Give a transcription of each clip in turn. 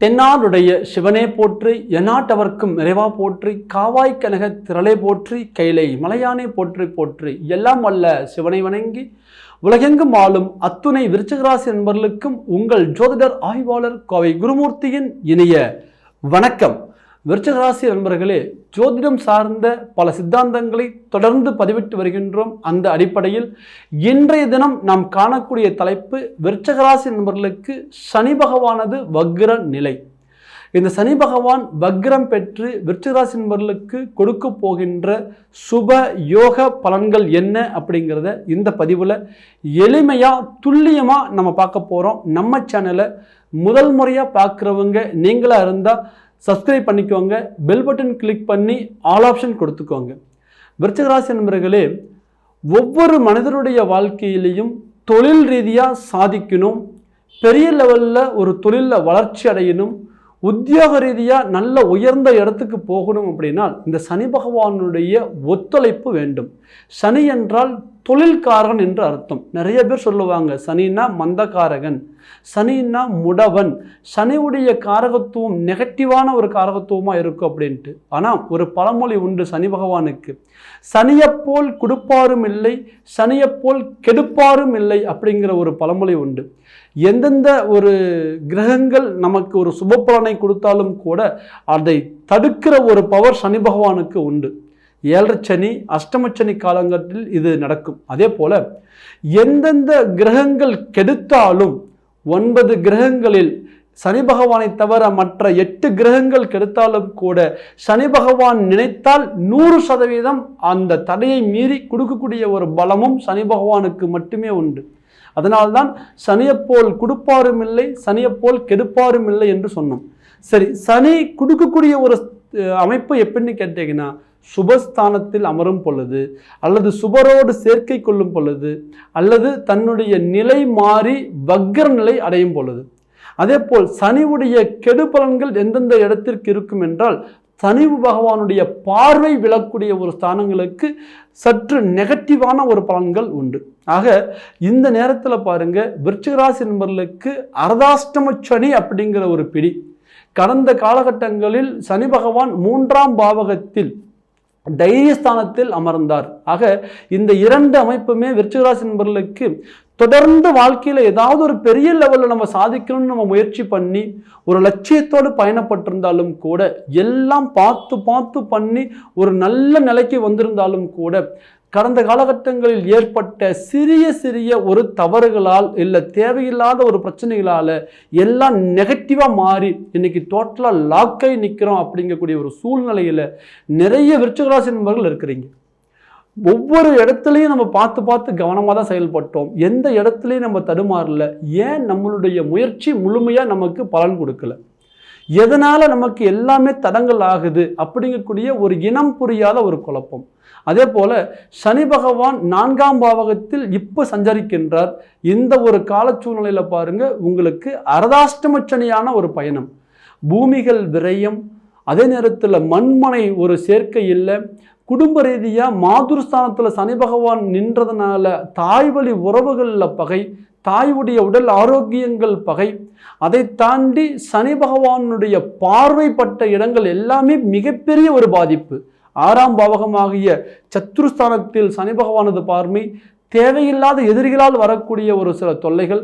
தென்னாடுடைய சிவனே போற்றி, எந்நாட்டவர்க்கும் நிறைவா போற்றி, காவாய் கனக திரளே போற்றி, கைலை மலையானே போற்றி போற்றி, எல்லாம் வல்ல சிவனை வணங்கி உலகெங்கும் ஆளும் அத்துணை விருச்சிகராசி நண்பர்களுக்கும் உங்கள் ஜோதிடர் ஆய்வாளர் கோவை குருமூர்த்தியின் இனிய வணக்கம். விருச்சிகராசி நண்பர்களே, ஜோதிடம் சார்ந்த பல சித்தாந்தங்களை தொடர்ந்து பதிவிட்டு வருகின்றோம். அந்த அடிப்படையில் இன்றைய தினம் நாம் காணக்கூடிய தலைப்பு, விருச்சிகராசி நண்பர்களுக்கு சனி பகவானது வக்ர நிலை. இந்த சனி பகவான் வக்ரம் பெற்று விருச்சிகராசி நண்பர்களுக்கு கொடுக்க போகின்ற சுப யோக பலன்கள் என்ன அப்படிங்கிறத இந்த பதிவில் எளிமையாக துல்லியமாக நம்ம பார்க்க போகிறோம். நம்ம சேனலை முதல் முறையாக பார்க்குறவங்க நீங்களாக இருந்தால் சப்ஸ்கிரைப் பண்ணிக்கோங்க, பெல் பட்டன் கிளிக் பண்ணி ஆல் ஆப்ஷன் கொடுத்துக்கோங்க. விருச்சிகராசி நண்பர்களே, ஒவ்வொரு மனிதருடைய வாழ்க்கையிலையும் தொழில் ரீதியாக சாதிக்கணும், பெரிய லெவலில் ஒரு தொழிலில் வளர்ச்சி அடையணும், உத்தியோக ரீதியாக நல்ல உயர்ந்த இடத்துக்கு போகணும் அப்படின்னா இந்த சனி பகவானுடைய ஒத்துழைப்பு வேண்டும். சனி என்றால் தொழில்காரகன் என்று அர்த்தம். நிறைய பேர் சொல்லுவாங்க சனின்னா மந்தகாரகன், சனின்னா முடவன், சனியுடைய காரகத்துவம் நெகட்டிவான ஒரு காரகத்துவமாக இருக்கும் அப்படின்ட்டு. ஆனால் ஒரு பழமொழி உண்டு சனி பகவானுக்கு, சனியப்போல் கொடுப்பாரும் இல்லை, சனியப்போல் கெடுப்பாரும் இல்லை அப்படிங்கிற ஒரு பழமொழி உண்டு. எந்தெந்த ஒரு கிரகங்கள் நமக்கு ஒரு சுப பலனை கொடுத்தாலும் கூட அதை தடுக்கிற ஒரு பவர் சனி பகவானுக்கு உண்டு. 7 சனி அஷ்டமச்சனி காலங்களில் இது நடக்கும். அதே போல எந்தெந்த கிரகங்கள் கெடுத்தாலும் 9 கிரகங்களில் சனி பகவானை தவிர மற்ற 8 கிரகங்கள் கெடுத்தாலும் கூட சனி பகவான் நினைத்தால் 100% அந்த தடையை மீறி கொடுக்கக்கூடிய ஒரு பலமும் சனி பகவானுக்கு மட்டுமே உண்டு. அதனால்தான் சனியப்போல் கொடுப்பாரும் இல்லை, சனியப்போல் கெடுப்பாரும் இல்லை என்று சொன்னோம். சரி, சனி கொடுக்கக்கூடிய ஒரு அமைப்பு எப்படின்னு கேட்டீங்கன்னா, சுபஸ்தானத்தில் அமரும் பொழுது, அல்லது சுபரோடு சேர்க்கை கொள்ளும் பொழுது, அல்லது தன்னுடைய நிலை மாறி வக்ர நிலை அடையும் பொழுது. அதே போல் சனியுடைய கெடு பலன்கள் எந்தெந்த இடத்திற்கு இருக்கும் என்றால், சனி பகவானுடைய பார்வை விழக்கூடிய ஒரு ஸ்தானங்களுக்கு சற்று நெகட்டிவான ஒரு பலன்கள் உண்டு. ஆக இந்த நேரத்தில் பாருங்க, விருச்சிகராசி நண்பர்களுக்கு அர்த்தாஷ்டம சனி அப்படிங்கிற ஒரு பிடி. கடந்த காலகட்டங்களில் சனி பகவான் 3ஆம் பாவகத்தில் தைரியஸ்தானத்தில் அமர்ந்தார். ஆக இந்த 2 அமைப்புமே விருச்சிகராசி நண்பர்களுக்கு தொடர்ந்து வாழ்க்கையில் ஏதாவது ஒரு பெரிய லெவலில் நம்ம சாதிக்கணும்னு நம்ம முயற்சி பண்ணி ஒரு லட்சியத்தோடு பயணப்பட்டிருந்தாலும் கூட, எல்லாம் பார்த்து பண்ணி ஒரு நல்ல நிலைக்கு வந்திருந்தாலும் கூட, கடந்த காலகட்டங்களில் ஏற்பட்ட சிறிய ஒரு தவறுகளால் இல்லை தேவையில்லாத ஒரு பிரச்சனைகளால் எல்லாம் நெகட்டிவாக மாறி இன்னைக்கு டோட்டலாக லாக்காகி நிற்கிறோம் அப்படிங்கக்கூடிய ஒரு சூழ்நிலையில் நிறைய விருச்சிகராசி நண்பர்கள் இருக்கிறீங்க. ஒவ்வொரு இடத்துலையும் நம்ம பார்த்து கவனமாக தான் செயல்பட்டோம். எந்த இடத்துலையும் நம்ம தடுமாறல. ஏன் நம்மளுடைய முயற்சி முழுமையாக நமக்கு பலன் கொடுக்கல? எதனால் நமக்கு எல்லாமே தடங்கள் ஆகுது அப்படிங்கக்கூடிய ஒரு இனம் புரியாத ஒரு குழப்பம். அதே போல் சனி பகவான் 4ஆம் பாவகத்தில் இப்போ சஞ்சரிக்கின்றார். இந்த ஒரு கால சூழ்நிலையில் பாருங்கள், உங்களுக்கு அர்த்தாஷ்டம சனியான ஒரு பயணம், பூமிகள் விரயம், அதே நேரத்தில் மண்மனை ஒரு சேர்க்கை இல்லை, குடும்ப ரீதியாக மாதுருஸ்தானத்தில் சனி பகவான் நின்றதுனால தாய் வழி உறவுகளில் பகை, தாயுடைய உடல் ஆரோக்கியங்கள் பகை, அதை தாண்டி சனி பகவானுடைய பார்வைப்பட்ட இடங்கள் எல்லாமே மிகப்பெரிய ஒரு பாதிப்பு. 6ஆம் பாவகமாகிய சத்துருஸ்தானத்தில் சனி பகவானது பார்வை, தேவையில்லாத எதிரிகளால் வரக்கூடிய ஒரு சில தொல்லைகள்,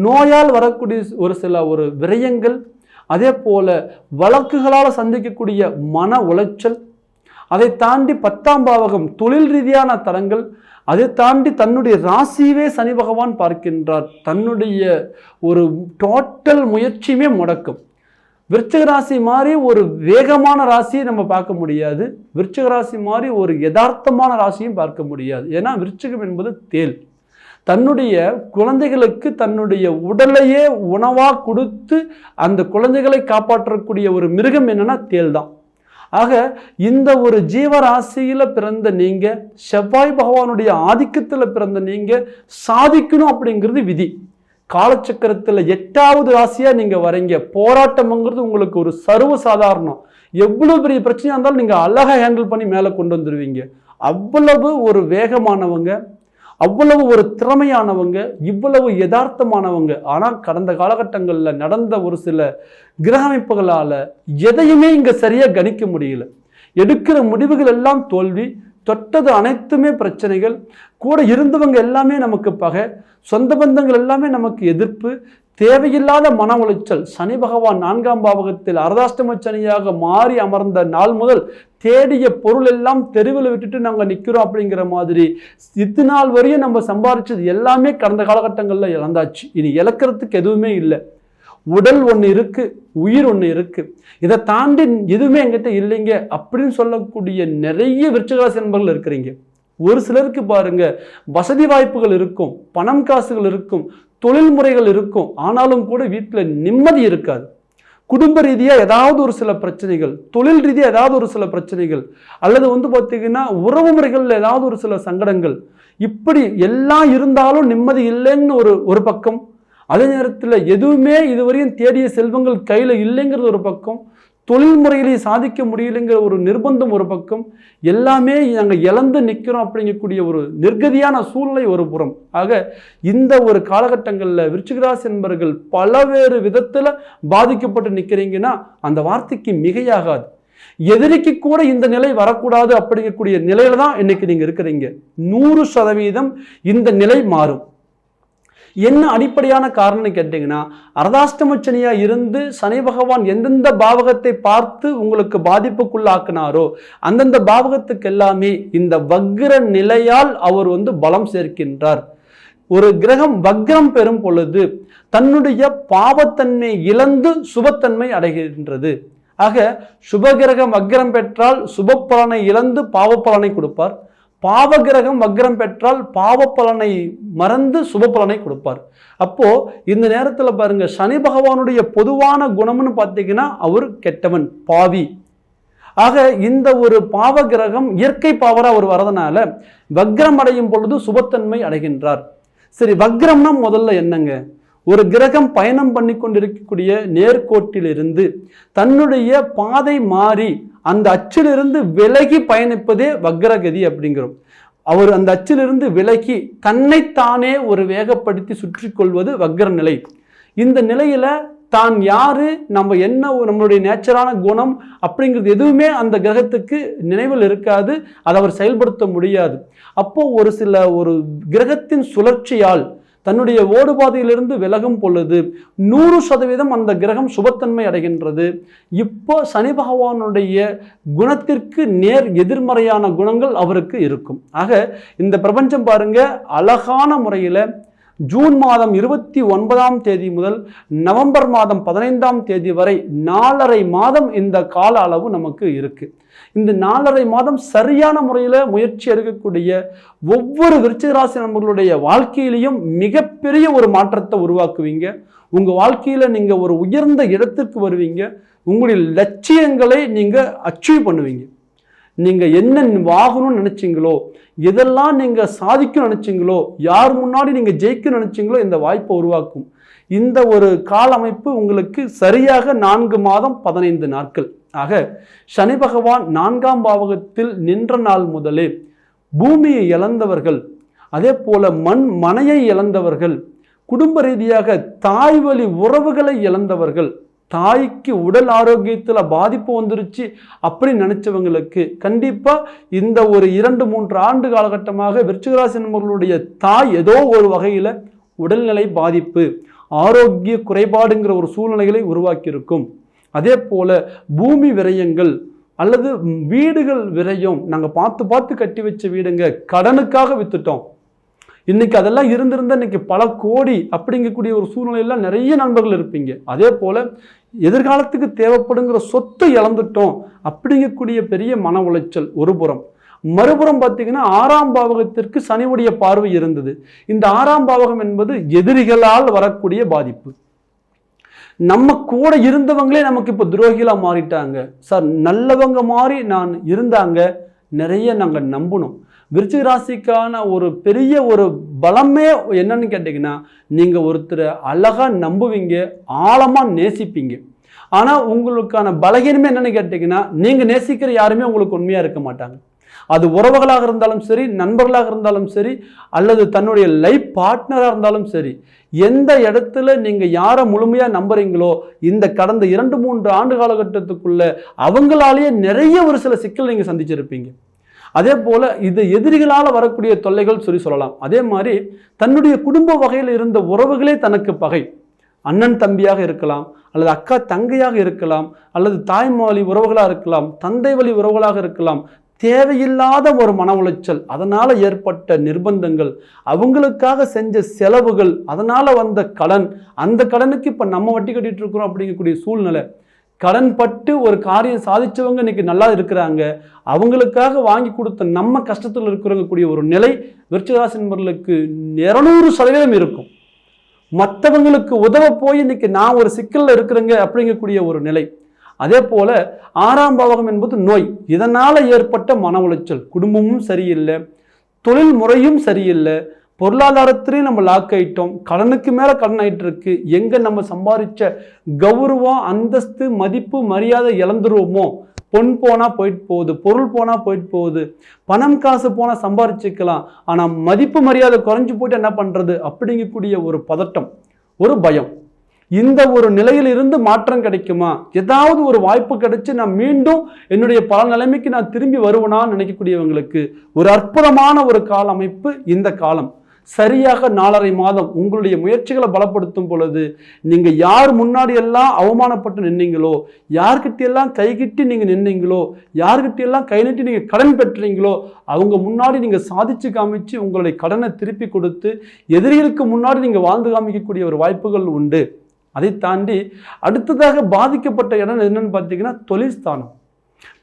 நோயால் வரக்கூடிய ஒரு சில ஒரு விரயங்கள், அதே போல வழக்குகளால் சந்திக்கக்கூடிய மன உளைச்சல், அதை தாண்டி 10ஆம் பாவகம் தொழில் ரீதியான தடங்கள், அதை தாண்டி தன்னுடைய ராசியவே சனி பகவான் பார்க்கின்றார். தன்னுடைய ஒரு டோட்டல் முயற்சியுமே முடக்கும். விருச்சிக ராசி மாதிரி ஒரு வேகமான ராசியை நம்ம பார்க்க முடியாது, விருச்சிக ராசி மாதிரி ஒரு யதார்த்தமான ராசியும் பார்க்க முடியாது. ஏன்னா விருச்சிகம் என்பது தேல். தன்னுடைய குழந்தைகளுக்கு தன்னுடைய உடலையே உணவாக கொடுத்து அந்த குழந்தைகளை காப்பாற்றக்கூடிய ஒரு மிருகம் என்னன்னா தேல் தான். ஆக இந்த ஒரு ஜீவராசியில் பிறந்த நீங்கள், செவ்வாய் பகவானுடைய ஆதிக்கத்தில் பிறந்த நீங்கள் சாதிக்கணும் அப்படிங்கிறது விதி. காலச்சக்கரத்தில் 8வது ராசியாக நீங்கள் வரீங்க. போராட்டம்ங்கிறது உங்களுக்கு ஒரு சர்வ சாதாரணம். எவ்வளோ பெரிய பிரச்சனையாக இருந்தாலும் நீங்கள் அழகாக ஹேண்டில் பண்ணி மேலே கொண்டு வந்துடுவீங்க. அவ்வளவு ஒரு வேகமானவங்க, அவ்வளவு ஒரு திறமையானவங்க, இவ்வளவு யதார்த்தமானவங்க. ஆனால் கடந்த காலகட்டங்களில் நடந்த ஒரு சில கிரக அமைப்புகளால் எதையுமே இங்கே சரியாக கணிக்க முடியல. எடுக்கிற முடிவுகள் எல்லாம் தோல்வி, தொட்டது அனைத்துமே பிரச்சனைகள், கூட இருந்தவங்க எல்லாமே நமக்கு பகை, சொந்த பந்தங்கள் எல்லாமே நமக்கு எதிர்ப்பு, தேவையில்லாத மன உளைச்சல். சனி பகவான் 4ஆம் பாவகத்தில் அர்த்தாஷ்டம சனியாக மாறி அமர்ந்த நாள் முதல் தேடிய பொருள் எல்லாம் தெருவில் விட்டுட்டு நாங்கள் நிற்கிறோம் அப்படிங்கிற மாதிரி இது நாள் வரையும் நம்ம சம்பாதிச்சது எல்லாமே கடந்த காலகட்டங்களில் இழந்தாச்சு. இனி இழக்கிறதுக்கு எதுவுமே இல்லை. உடல் ஒன்று இருக்கு, உயிர் ஒன்று இருக்கு, இதை தாண்டி எதுவுமே என்கிட்ட இல்லைங்க அப்படின்னு சொல்லக்கூடிய நிறைய விருச்சிகராசி நண்பர்கள் இருக்கிறீங்க. ஒரு சிலருக்கு பாருங்க வசதி வாய்ப்புகள் இருக்கும், பணம் காசுகள் இருக்கும், தொழில் முறைகள் இருக்கும், ஆனாலும் கூட வீட்டில் நிம்மதி இருக்காது. குடும்ப ரீதியாக ஏதாவது ஒரு சில பிரச்சனைகள், தொழில் ரீதியாக ஏதாவது ஒரு சில பிரச்சனைகள், அல்லது பார்த்தீங்கன்னா உறவு முறைகளில் ஏதாவது ஒரு சில சங்கடங்கள், இப்படி எல்லாம் இருந்தாலும் நிம்மதி இல்லைன்னு ஒரு பக்கம். அதே நேரத்தில் எதுவுமே இதுவரையும் தேடிய செல்வங்கள் கையில் இல்லைங்கிறது ஒரு பக்கம், தொழில் முறையிலேயே சாதிக்க முடியலைங்கிற ஒரு நிர்பந்தம் ஒரு பக்கம், எல்லாமே நாங்கள் இழந்து நிற்கிறோம் அப்படிங்கக்கூடிய ஒரு நிர்கதியான சூழ்நிலை ஒரு புறம். ஆக இந்த ஒரு காலகட்டங்களில் விருச்சிகராசி என்பவர்கள் பலவேறு விதத்தில் பாதிக்கப்பட்டு நிற்கிறீங்கன்னா அந்த வார்த்தைக்கு மிகையாகாது. எதிரிக்கு கூட இந்த நிலை வரக்கூடாது அப்படிங்கக்கூடிய நிலையில தான் இன்னைக்கு நீங்க இருக்கிறீங்க. 100% இந்த நிலை மாறும். என்ன அடிப்படையான காரணம் கேட்டீங்கன்னா, அர்த்தாஷ்டம சனியா இருந்து சனி பகவான் எந்தெந்த பாவகத்தை பார்த்து உங்களுக்கு பாதிப்புக்குள்ளாக்குனாரோ அந்தந்த பாவகத்துக்கு எல்லாமே இந்த வக்ர நிலையால் அவர் பலம் சேர்க்கின்றார். ஒரு கிரகம் வக்ரம் பெறும் பொழுது தன்னுடைய பாவத்தன்மை இழந்து சுபத்தன்மை அடைகின்றது. ஆக சுபகிரகம் வக்ரம் பெற்றால் சுப பலனை இழந்து பாவ பலனை கொடுப்பார். பாவகிரகம் வக்ரம் பெற்றால் பாவ பலனை மறந்து சுப பலனை கொடுப்பார். அப்போ இந்த நேரத்தில் பாருங்க, சனி பகவானுடைய பொதுவான குணம்னு பார்த்தீங்கன்னா அவர் கெட்டவன், பாவி. ஆக இந்த ஒரு பாவ கிரகம் இயற்கை பாவரா அவர் வரதுனால வக்ரம் அடையும் பொழுது சுபத்தன்மை அடைகின்றார். சரி, வக்ரம்னா முதல்ல என்னங்க? ஒரு கிரகம் பயணம் பண்ணி கொண்டிருக்கக்கூடிய நேர்கோட்டிலிருந்து தன்னுடைய பாதை மாறி அந்த அச்சிலிருந்து விலகி பயணிப்பதே வக்ரகதி அப்படிங்கிறோம். அவர் அந்த அச்சிலிருந்து விலகி தன்னைத்தானே ஒரு வேகப்படுத்தி சுற்றி கொள்வது வக்ர நிலை. இந்த நிலையில தான் யாரு, நம்ம என்ன, நம்மளுடைய நேச்சரான குணம் அப்படிங்கிறது எதுவுமே அந்த கிரகத்துக்கு நினைவில் இருக்காது, அதை அவர் செயல்படுத்த முடியாது. அப்போ ஒரு கிரகத்தின் சுழற்சியால் தன்னுடைய ஓடுபாதையிலிருந்து விலகும் பொழுது 100% அந்த கிரகம் சுபத்தன்மை அடைகின்றது. இப்போ சனி பகவானுடைய குணத்திற்கு நேர் எதிர்மறையான குணங்கள் அவருக்கு இருக்கும். ஆக இந்த பிரபஞ்சம் பாருங்க, அழகான முறையில் ஜூன் மாதம் 29ஆம் தேதி முதல் நவம்பர் மாதம் 15ஆம் தேதி வரை 4.5 மாதம் இந்த கால அளவு நமக்கு இருக்கு. இந்த 4.5 மாதம் சரியான முறையில் முயற்சி எடுக்கக்கூடிய ஒவ்வொரு விருச்சிகராசி நண்பர்களுடைய வாழ்க்கையிலையும் மிகப்பெரிய ஒரு மாற்றத்தை உருவாக்குவீங்க. உங்க வாழ்க்கையில நீங்க ஒரு உயர்ந்த இடத்திற்கு வருவீங்க. உங்களுடைய லட்சியங்களை நீங்க அச்சீவ் பண்ணுவீங்க. நீங்க என்ன ஆகணும்னு நினைச்சீங்களோ, எதெல்லாம் நீங்க சாதிக்கணும்னு நினைச்சீங்களோ, யார் முன்னாடி நீங்க ஜெயிக்கணும்னு நினைச்சீங்களோ இந்த வாய்ப்பை உருவாக்கும். இந்த ஒரு கால அமைப்பு உங்களுக்கு சரியாக 4 மாதம் 15 நாட்கள். ஆக சனி பகவான் 4ஆம் பாவகத்தில் நின்ற நாள் முதலே பூமியை இழந்தவர்கள், அதே போல மனையை இழந்தவர்கள், குடும்ப ரீதியாக தாய் வழி உறவுகளை இழந்தவர்கள், தாய்க்கு உடல் ஆரோக்கியத்தில் பாதிப்பு வந்துருச்சு அப்படி நினைச்சவங்களுக்கு கண்டிப்பா இந்த ஒரு 2-3 ஆண்டு காலகட்டமாக விருச்சிகராசி நண்பர்களுடைய தாய் ஏதோ ஒரு வகையில உடல்நிலை பாதிப்பு, ஆரோக்கிய குறைபாடுங்கிற ஒரு சூழ்நிலைகளை உருவாக்கி இருக்கும். அதே போல பூமி விரயங்கள் அல்லது வீடுகள் விரயம், நாங்கள் பார்த்து கட்டி வச்ச வீடுங்க கடனுக்காக வித்துட்டோம், இன்னைக்கு அதெல்லாம் இருந்திருந்தா இன்னைக்கு பல கோடி அப்படிங்கக்கூடிய ஒரு சூழ்நிலையெல்லாம் நிறைய நண்பர்கள் இருப்பீங்க. அதே போல எதிர்காலத்துக்கு தேவைப்படுங்கிற சொத்தை இழந்துட்டோம் அப்படிங்கக்கூடிய பெரிய மன உளைச்சல் ஒரு புறம். மறுபுறம் பார்த்தீங்கன்னா 6ஆம் பாவகத்திற்கு சனியுடைய பார்வை இருந்தது. இந்த 6ஆம் பாவகம் என்பது எதிரிகளால் வரக்கூடிய பாதிப்பு. நம்ம கூட இருந்தவங்களே நமக்கு இப்போ துரோகிகளா மாறிட்டாங்க சார். நல்லவங்க மாதிரி நான் இருந்தாங்க, நிறைய நாங்கள் நம்பணும். விருச்சிக ராசிக்கான ஒரு பெரிய ஒரு பலமே என்னன்னு கேட்டிங்கன்னா, நீங்கள் ஒருத்தரை அழகாக நம்புவீங்க, ஆழமாக நேசிப்பீங்க. ஆனால் உங்களுக்கான பலகீனமே என்னன்னு கேட்டிங்கன்னா, நீங்கள் நேசிக்கிற யாருமே உங்களுக்கு உண்மையாக இருக்க மாட்டாங்க. அது உறவுகளாக இருந்தாலும் சரி, நண்பர்களாக இருந்தாலும் சரி, அல்லது தன்னுடைய லைஃப் பார்ட்னராக இருந்தாலும் சரி, எந்த இடத்துல நீங்க யாரை முழுமையா நம்புறீங்களோ இந்த கடந்த 2-3 ஆண்டு காலகட்டத்துக்குள்ள அவங்களாலேயே நிறைய ஒரு சில சிக்கல் நீங்க சந்திச்சிருப்பீங்க. அதே போல இது எதிரிகளால் வரக்கூடிய தொல்லைகள் சொல்லலாம். அதே மாதிரி தன்னுடைய குடும்ப வகையில் இருந்த உறவுகளே தனக்கு பகை. அண்ணன் தம்பியாக இருக்கலாம், அல்லது அக்கா தங்கையாக இருக்கலாம், அல்லது தாய்மொழி உறவுகளாக இருக்கலாம், தந்தை வழி உறவுகளாக இருக்கலாம். தேவையில்லாத ஒரு மன உளைச்சல், அதனால ஏற்பட்ட நிர்பந்தங்கள், அவங்களுக்காக செஞ்ச செலவுகள், அதனால வந்த கடன், அந்த கடனுக்கு இப்ப நம்ம வட்டி கட்டிட்டு இருக்கிறோம் அப்படிங்கக்கூடிய சூழ்நிலை. கடன் பட்டு ஒரு காரியம் சாதிச்சவங்க இன்னைக்கு நல்லா இருக்கிறாங்க, அவங்களுக்காக வாங்கி கொடுத்த நம்ம கஷ்டத்தில் இருக்கிறவங்க கூடிய ஒரு நிலை விருச்சிக ராசி நண்பர்களுக்கு 200% இருக்கும். மற்றவங்களுக்கு உதவ போய் இன்னைக்கு நான் ஒரு சிக்கல்ல இருக்கிறேங்க அப்படிங்கக்கூடிய ஒரு நிலை. அதே போல 6ஆம் பாவகம் என்பது நோய். இதனால ஏற்பட்ட மன உளைச்சல், குடும்பமும் சரியில்லை, தொழில் முறையும் சரியில்லை, பொருளாதாரத்திலையும் நம்ம லாக் ஆயிட்டோம், கடனுக்கு மேல கடன் ஆயிட்டு இருக்கு. எங்க நம்ம சம்பாதிச்ச கௌரவம், அந்தஸ்து, மதிப்பு, மரியாதை இழந்துருவோமோ? பொன் போனா போயிட்டு போகுது, பொருள் போனா போயிட்டு போகுது, பணம் காசு போனா சம்பாதிச்சுக்கலாம், ஆனா மதிப்பு மரியாதை குறைஞ்சு போயிட்டு என்ன பண்றது அப்படிங்கக்கூடிய ஒரு பதட்டம், ஒரு பயம். இந்த ஒரு நிலையில் இருந்து மாற்றம் கிடைக்குமா? ஏதாவது ஒரு வாய்ப்பு கிடைச்சு நான் மீண்டும் என்னுடைய பல நிலைமைக்கு நான் திரும்பி வருவேனான்னு நினைக்கக்கூடியவங்களுக்கு ஒரு அற்புதமான ஒரு கால அமைப்பு இந்த காலம். சரியாக 4.5 மாதம் உங்களுடைய முயற்சிகளை பலப்படுத்தும் பொழுது நீங்க யார் முன்னாடி எல்லாம் அவமானப்பட்டு நின்னீங்களோ, யார்கிட்ட எல்லாம் கைகிட்டி நீங்க நின்னீங்களோ, யார்கிட்ட எல்லாம் கை நீட்டி நீங்க கடன் பெற்றீங்களோ, அவங்க முன்னாடி நீங்க சாதிச்சு காமிச்சு உங்களுடைய கடனை திருப்பி கொடுத்து எதிரிகளுக்கு முன்னாடி நீங்க வாழ்ந்து காமிக்கக்கூடிய ஒரு வாய்ப்புகள் உண்டு. அதை தாண்டி அடுத்ததாக பாதிக்கப்பட்ட இடம் என்னன்னு பார்த்தீங்கன்னா தொழில் ஸ்தானம்.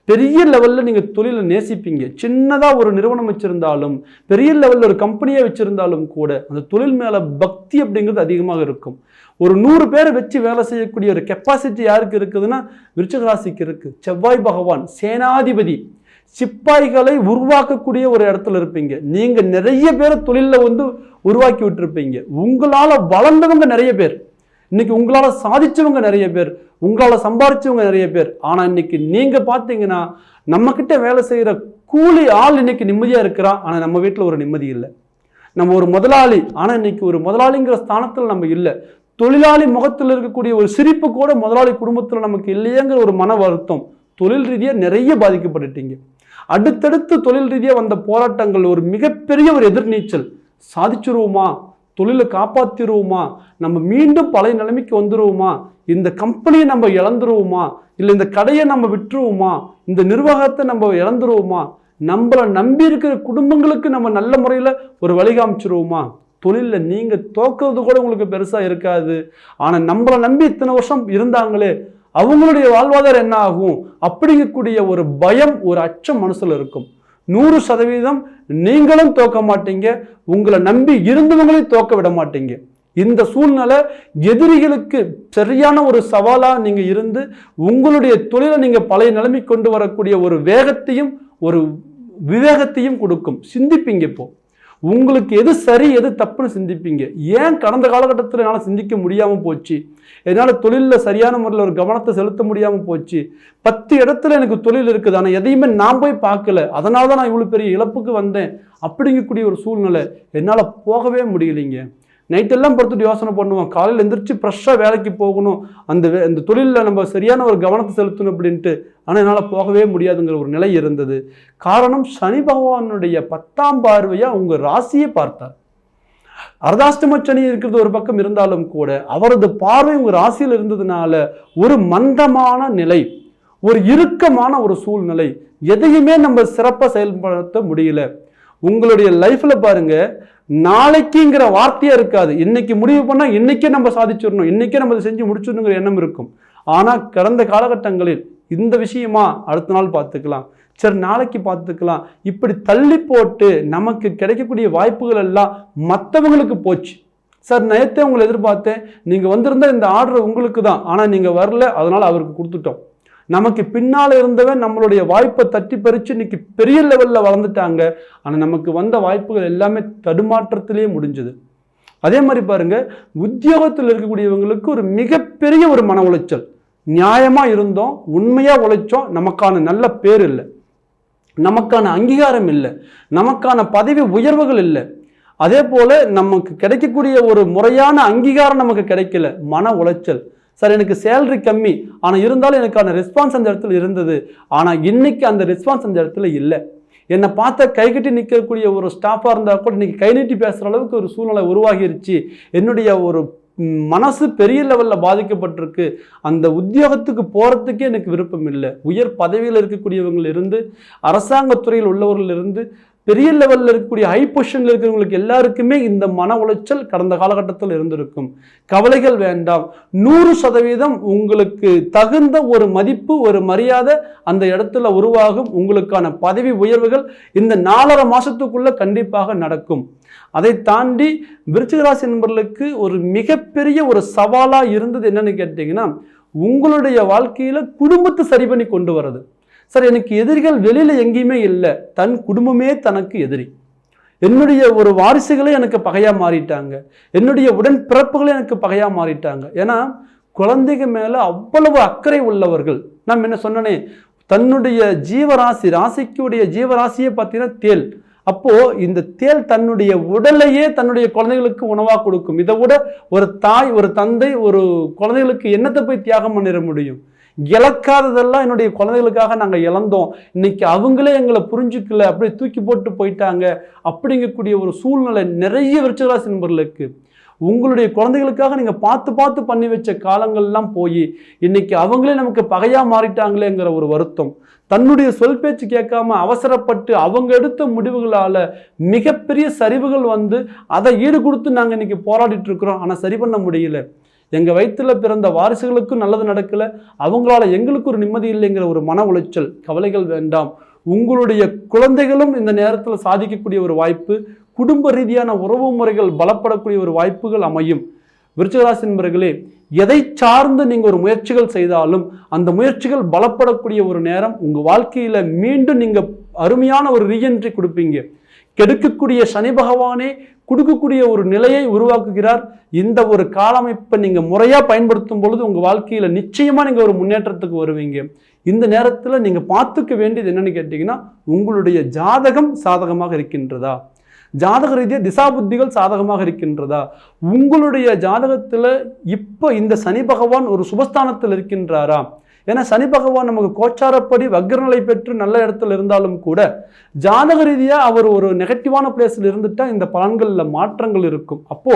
பெரிய லெவலில் நீங்கள் தொழிலை நேசிப்பீங்க. சின்னதாக ஒரு நிறுவனம் வச்சுருந்தாலும், பெரிய லெவலில் ஒரு கம்பெனியை வச்சுருந்தாலும் கூட அந்த தொழில் மேலே பக்தி அப்படிங்கிறது அதிகமாக இருக்கும். ஒரு 100 பேரை வச்சு வேலை செய்யக்கூடிய ஒரு கெப்பாசிட்டி யாருக்கு இருக்குதுன்னா விருச்சிக ராசிக்கு இருக்குது. செவ்வாய் பகவான் சேனாதிபதி, சிப்பாய்களை உருவாக்கக்கூடிய ஒரு இடத்துல இருப்பீங்க. நீங்கள் நிறைய பேரை தொழிலில் உருவாக்கி விட்டுருப்பீங்க. உங்களால் வளர்ந்தவங்க நிறைய பேர், இன்னைக்கு உங்களால சாதிச்சவங்க நிறைய பேர், உங்களால சம்பாதிச்சவங்க நிறைய பேர். ஆனா இன்னைக்கு நீங்க பாத்தீங்கன்னா நம்ம கிட்ட வேலை செய்யற கூலி ஆள் இன்னைக்கு நிம்மதியா இருக்கிறான், ஆனா நம்ம வீட்டுல ஒரு நிம்மதி இல்லை. நம்ம ஒரு முதலாளி, ஆனா இன்னைக்கு ஒரு முதலாளிங்கிற ஸ்தானத்துல நம்ம இல்லை. தொழிலாளி முகத்தில் இருக்கக்கூடிய ஒரு சிரிப்பு கூட முதலாளி குடும்பத்துல நமக்கு இல்லையேங்கிற ஒரு மன வருத்தம். தொழில் ரீதியா நிறைய பாதிக்கப்பட்டுட்டீங்க. அடுத்தடுத்து தொழில் ரீதியா வந்த போராட்டங்கள் ஒரு மிகப்பெரிய ஒரு எதிர்நீச்சல். சாதிச்சிருவோமா, தொழிலை காப்பாற்றிடுவோமா, நம்ம மீண்டும் பழைய நிலைமைக்கு வந்துடுவோமா, இந்த கம்பெனியை நம்ம இழந்துருவோமா, இல்லை இந்த கடையை நம்ம விட்டுருவோமா, இந்த நிர்வாகத்தை நம்ம இழந்துருவோமா, நம்மளை நம்பி இருக்கிற குடும்பங்களுக்கு நம்ம நல்ல முறையில் ஒரு வழிகாமிச்சிருவோமா. தொழிலில் நீங்கள் தோக்குறது கூட உங்களுக்கு பெருசாக இருக்காது, ஆனால் நம்மளை நம்பி இத்தனை வருஷம் இருந்தாங்களே அவங்களுடைய வாழ்வாதாரம் என்ன ஆகும் அப்படிங்கக்கூடிய ஒரு பயம், ஒரு அச்சம் மனசில் இருக்கும். 100% நீங்களும் தோக்க மாட்டீங்க, உங்களை நம்பி இருந்தவங்களையும் தோக்க விட மாட்டீங்க. இந்த சூழ்நிலை எதிரிகளுக்கு சரியான ஒரு சவாலா நீங்க இருந்து உங்களுடைய தொழிலை நீங்க பழைய நிலைமை கொண்டு வரக்கூடிய ஒரு வேகத்தையும் ஒரு விவேகத்தையும் கொடுக்கும். சிந்திப்பீங்க. இப்போ உங்களுக்கு எது சரி எது தப்புன்னு சிந்திப்பீங்க. ஏன் கடந்த காலகட்டத்தில் என்னால் சிந்திக்க முடியாமல் போச்சு, என்னால் தொழிலில் சரியான முறையில் ஒரு கவனத்தை செலுத்த முடியாமல் போச்சு, 10 இடத்துல எனக்கு தொழில் இருக்குது ஆனால் எதையுமே நான் போய் பார்க்கல, அதனால தான் நான் இவ்வளோ பெரிய இழப்புக்கு வந்தேன் அப்படிங்கக்கூடிய ஒரு சூழ்நிலை. என்னால் போகவே முடியலைங்க. நைட்டெல்லாம் படுத்துட்டு யோசனை பண்ணுவோம், காலையில் எந்திரிச்சு ஃப்ரெஷ்ஷாக வேலைக்கு போகணும், அந்த தொழிலில் நம்ம சரியான ஒரு கவனத்தை செலுத்தணும் அப்படின்ட்டு. ஆனால் என்னால் போகவே முடியாதுங்கிற ஒரு நிலை இருந்தது. காரணம் சனி பகவானுடைய 10ஆம் பார்வையாக உங்கள் ராசியை பார்த்தார். அர்த்தாஷ்டம சனி இருக்கிறது ஒரு பக்கம் இருந்தாலும் கூட அவரது பார்வை உங்கள் ராசியில் இருந்ததுனால ஒரு மந்தமான நிலை, ஒரு இறுக்கமான ஒரு சூழ்நிலை, எதையுமே நம்ம சிறப்பாக செயல்படுத்த முடியல. உங்களுடைய லைஃப்ல பாருங்க, நாளைக்குங்கிற வார்த்தையா இருக்காது. இன்னைக்கு முடிவு பண்ணா இன்னைக்கே நம்ம சாதிச்சிடணும், இன்னைக்கே நம்ம செஞ்சு முடிச்சிடணுங்கிற எண்ணம் இருக்கும். ஆனா கடந்த காலகட்டங்களில் இந்த விஷயமா அடுத்த நாள் பார்த்துக்கலாம், சரி நாளைக்கு பார்த்துக்கலாம், இப்படி தள்ளி போட்டு நமக்கு கிடைக்கக்கூடிய வாய்ப்புகள் எல்லாம் மற்றவங்களுக்கு போச்சு. சார் நேற்றே உங்களை எதிர்பார்த்தேன், நீங்க வந்திருந்தா இந்த ஆர்டர் உங்களுக்கு தான், ஆனா நீங்க வரல, அதனால அவருக்கு கொடுத்துட்டோம். நமக்கு பின்னால் இருந்தவன் நம்மளுடைய வாய்ப்பை தட்டி பறித்து இன்னைக்கு பெரிய லெவலில் வளர்ந்துட்டாங்க. ஆனால் நமக்கு வந்த வாய்ப்புகள் எல்லாமே தடுமாற்றத்திலேயே முடிஞ்சது. அதே மாதிரி பாருங்க, உத்தியோகத்தில் இருக்கக்கூடியவங்களுக்கு ஒரு மிகப்பெரிய ஒரு மன உளைச்சல். நியாயமாக இருந்தோம், உண்மையாக உழைச்சோம், நமக்கான நல்ல பேர் இல்லை. நமக்கான அங்கீகாரம் இல்லை, நமக்கான பதவி உயர்வுகள் இல்லை. அதே போல நமக்கு கிடைக்கக்கூடிய ஒரு முறையான அங்கீகாரம் நமக்கு கிடைக்கல. மன உளைச்சல். சார் எனக்கு சேலரி கம்மி, ஆனால் இருந்தாலும் எனக்கான ரெஸ்பான்ஸ் அந்த இடத்துல இருந்தது, ஆனால் இன்னைக்கு அந்த ரெஸ்பான்ஸ் அந்த இடத்துல இல்லை. என்னை பார்த்த கைகட்டி நிற்கக்கூடிய ஒரு ஸ்டாஃபாக இருந்தால் கூட இன்னைக்கு கை நீட்டி பேசுகிற அளவுக்கு ஒரு சூழ்நிலை உருவாகிருச்சு. என்னுடைய ஒரு மனசு பெரிய லெவலில் பாதிக்கப்பட்டிருக்கு. அந்த உத்தியோகத்துக்கு போகிறதுக்கே எனக்கு விருப்பம் இல்லை. உயர் பதவியில் இருக்கக்கூடியவங்க இருந்து, அரசாங்கத்துறையில் உள்ளவர்கள் இருந்து, பெரிய லெவலில் இருக்கக்கூடிய ஹை பொசிஷனில் இருக்கிறவங்களுக்கு எல்லாருக்குமே இந்த மன உளைச்சல் கடந்த காலகட்டத்தில் இருந்திருக்கும். கவலைகள் வேண்டாம். 100% உங்களுக்கு தகுந்த ஒரு மதிப்பு, ஒரு மரியாதை அந்த இடத்துல உருவாகும். உங்களுக்கான பதவி உயர்வுகள் இந்த 4.5 மாசத்துக்குள்ள கண்டிப்பாக நடக்கும். அதை தாண்டி விருச்சிக ராசி நண்பர்களுக்கு ஒரு மிகப்பெரிய ஒரு சவாலா இருந்தது என்னன்னு கேட்டீங்கன்னா, உங்களுடைய வாழ்க்கையில குடும்பத்தை சரி பண்ணி கொண்டு வர்றது. சார் எனக்கு எதிரிகள் வெளியில எங்கேயுமே இல்லை, தன் குடும்பமே தனக்கு எதிரி. என்னுடைய ஒரு வாரிசுகளே எனக்கு பகையா மாறிட்டாங்க, என்னுடைய உடன்பிறப்புகளே எனக்கு பகையா மாறிட்டாங்க. ஏன்னா குழந்தைங்க மேல அவ்வளவு அக்கறை உள்ளவர்கள். நான் என்ன சொன்னனே, தன்னுடைய ஜீவராசி, ராசிக்குடைய ஜீவராசியே பார்த்தீங்கன்னா தேல். அப்போ இந்த தேல் தன்னுடைய உடலையே தன்னுடைய குழந்தைகளுக்கு உணவா கொடுக்கும். இதை விட ஒரு தாய், ஒரு தந்தை ஒரு குழந்தைகளுக்கு என்னத்தை போய் தியாகம் பண்ணிட முடியும்? இழக்காததெல்லாம் என்னுடைய குழந்தைகளுக்காக நாங்கள் இழந்தோம், இன்னைக்கு அவங்களே எங்களை புரிஞ்சுக்கல, அப்படியே தூக்கி போட்டு போயிட்டாங்க அப்படிங்கக்கூடிய ஒரு சூழ்நிலை நிறைய விருச்சிக ராசி நண்பர்களுக்கு. உங்களுடைய குழந்தைகளுக்காக நீங்கள் பார்த்து பார்த்து பண்ணி வச்ச காலங்கள்லாம் போய் இன்னைக்கு அவங்களே நமக்கு பகையா மாறிட்டாங்களேங்கிற ஒரு வருத்தம். தன்னுடைய சொல் பேச்சு கேட்காம அவசரப்பட்டு அவங்க எடுத்த முடிவுகளால மிகப்பெரிய சரிவுகள் வந்து அதை ஈடு கொடுத்து நாங்கள் இன்னைக்கு போராடிட்டு இருக்கிறோம். ஆனால் சரி பண்ண முடியல. எங்கள் வயிற்றுல பிறந்த வாரிசுகளுக்கும் நல்லது நடக்கலை, அவங்களால எங்களுக்கு ஒரு நிம்மதி இல்லைங்கிற ஒரு மன உளைச்சல். கவலைகள் வேண்டாம். உங்களுடைய குழந்தைகளும் இந்த நேரத்தில் சாதிக்கக்கூடிய ஒரு வாய்ப்பு, குடும்ப ரீதியான உறவு முறைகள் பலப்படக்கூடிய ஒரு வாய்ப்புகள் அமையும். விருச்சிக ராசி நண்பர்களே, எதை சார்ந்து நீங்கள் ஒரு முயற்சிகள் செய்தாலும் அந்த முயற்சிகள் பலப்படக்கூடிய ஒரு நேரம். உங்கள் வாழ்க்கையில் மீண்டும் நீங்கள் அருமையான ஒரு ரீஎன்ட்ரி கொடுப்பீங்க. கெடுக்கக்கூடிய சனி பகவானே கொடுக்கக்கூடிய ஒரு நிலையை உருவாக்குகிறார். இந்த ஒரு காலமைப்பை நீங்கள் முறையாக பயன்படுத்தும் பொழுது உங்கள் வாழ்க்கையில் நிச்சயமாக நீங்கள் ஒரு முன்னேற்றத்துக்கு வருவீங்க. இந்த நேரத்தில் நீங்கள் பார்த்துக்க வேண்டியது என்னன்னு கேட்டிங்கன்னா, உங்களுடைய ஜாதகம் சாதகமாக இருக்கின்றதா, ஜாதக ரீதியாக திசா புத்திகள் சாதகமாக இருக்கின்றதா, உங்களுடைய ஜாதகத்தில் இப்போ இந்த சனி பகவான் ஒரு சுபஸ்தானத்தில் இருக்கின்றாரா? ஏன்னா சனி பகவான் நமக்கு கோச்சாரப்படி வக்ரநிலை பெற்று நல்ல இடத்துல இருந்தாலும் கூட ஜாதக ரீதியாக அவர் ஒரு நெகட்டிவான பிளேஸில் இருந்துட்டா இந்த பலன்களில் மாற்றங்கள் இருக்கும். அப்போ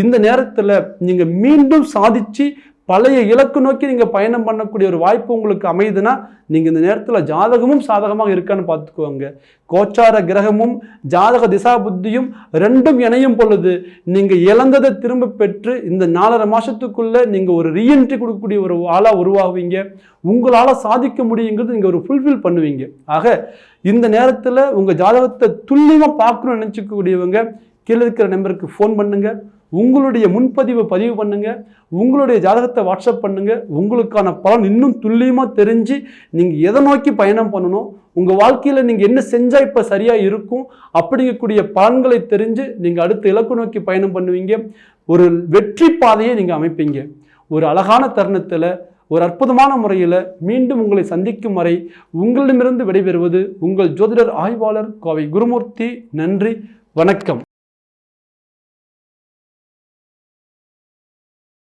இந்த நேரத்தில் நீங்கள் மீண்டும் சாதிச்சு பழைய இலக்கு நோக்கி நீங்கள் பயணம் பண்ணக்கூடிய ஒரு வாய்ப்பு உங்களுக்கு அமையுதுன்னா, நீங்கள் இந்த நேரத்தில் ஜாதகமும் சாதகமாக இருக்கான்னு பார்த்துக்குவாங்க. கோச்சார கிரகமும் ஜாதக திசா புத்தியும் ரெண்டும் இணையும் பொழுது நீங்கள் இழந்ததை திரும்ப பெற்று இந்த 4.5 மாதத்துக்குள்ளே நீங்கள் ஒரு ரீஎன்ட்ரி கொடுக்கக்கூடிய ஒரு ஆளாக உருவாகுவீங்க. உங்களால் சாதிக்க முடியுங்கிறது நீங்கள் ஒரு ஃபுல்ஃபில் பண்ணுவீங்க. ஆக இந்த நேரத்தில் உங்கள் ஜாதகத்தை துல்லியமாக பார்க்கணும்னு நினச்சிக்கக்கூடியவங்க கீழே இருக்கிற நம்பருக்கு ஃபோன் பண்ணுங்க, உங்களுடைய முன்பதிவை பதிவு பண்ணுங்க, உங்களுடைய ஜாதகத்தை வாட்ஸ்அப் பண்ணுங்க. உங்களுக்கான பலன் இன்னும் துல்லியமாக தெரிஞ்சு நீங்கள் எதை நோக்கி பயணம் பண்ணணும், உங்கள் வாழ்க்கையில் நீங்கள் என்ன செஞ்சால் இப்போ சரியாக இருக்கும் அப்படிங்கக்கூடிய பலன்களை தெரிஞ்சு நீங்கள் அடுத்த இலக்கு நோக்கி பயணம் பண்ணுவீங்க. ஒரு வெற்றி பாதையை நீங்கள் அமைப்பீங்க. ஒரு அழகான தருணத்தில் ஒரு அற்புதமான முறையில் மீண்டும் உங்களை சந்திக்கும் வரை உங்களிடமிருந்து விடைபெறுவது உங்கள் ஜோதிடர் ஆய்வாளர் கோவை குருமூர்த்தி. நன்றி, வணக்கம்.